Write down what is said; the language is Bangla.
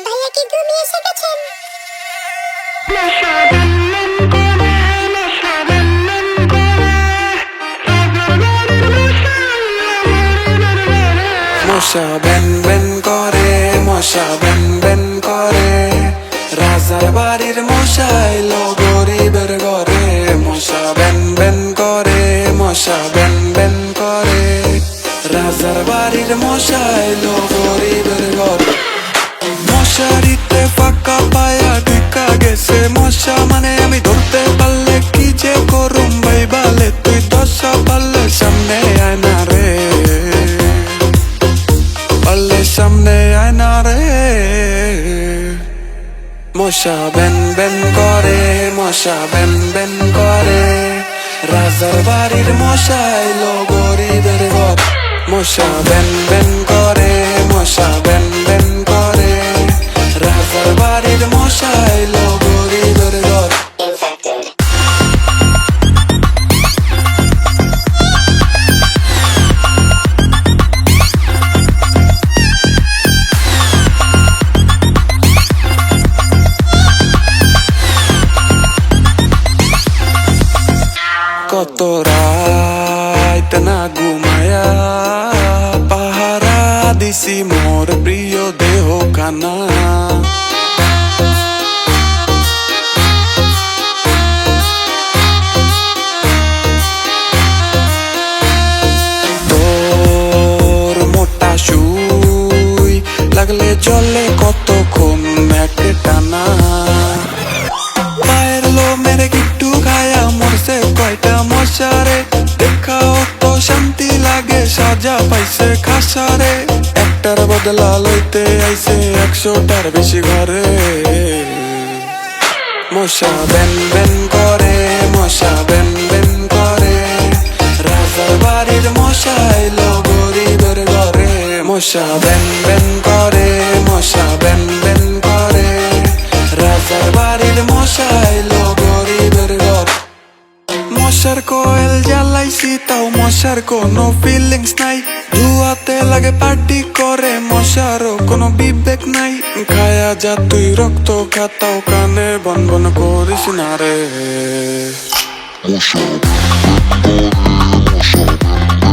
ভাইয়া কি ঘুমিয়ে এসে গেছেন? মশা বেন বেন করে, মশা বেন বেন করে, রাজার বাড়ির মশা এলো গরিবের ঘরে। মশা বেন বেন করে, মশা বেন বেন করে, রাজার বাড়ির মশা এলো গরিবের ঘরে। মশারিতে ফাঁকা পায়া ঢুকা গেছে মশা, মানে আমি ধরতে পারলে কি যে করুম ভাই বালে, তুই দশা পারলে সামনে আয় না রে, পারলে সামনে আয় না রে। মশা বেন বেন করে, মশা বেন বেন করে, রাজার বাড়ির মশা এলো গরিবের ঘর। মশা বেন বেন করে, মশা বেন বেন করে, রাজার বাড়ির মশা এলো গরিবের ঘর। কত রাত না ঘুমায়া পাহারা দিছি মোর প্রিয় দেহ খানা। তোর মোটা সুই লাগলে জলে কতক্ষণ একটা টানা, পায়ের লো মেরে গিট্টু খায়া মরছে কয়টা মশারে, দেখাও তো শান্তি লাগে সাজা পাইছে খাসারে, একটার বদলা লইতে আইছে 100টার বেশি ঘরে। মশা বেন বেন করে, মশা বেন বেন করে, রাজার বাড়ির মশা এলো গরিবের ঘরে। মশা বেন বেন করে, মশা বেন বেন করে, রাজার বাড়ির মশা এলো গরিবের ঘর। মশার কোয়েল জ্বালাইছি তাও মশার কোনো ফিলিংস নাই, ধুয়াতে লাগে পার্টি করে মশারও কোনো বিবেক নাই। খায়া যা তুই রক্ত খাতাও কানে বন বন করিস না রে। মশা বেন বেন করে, মশা বেন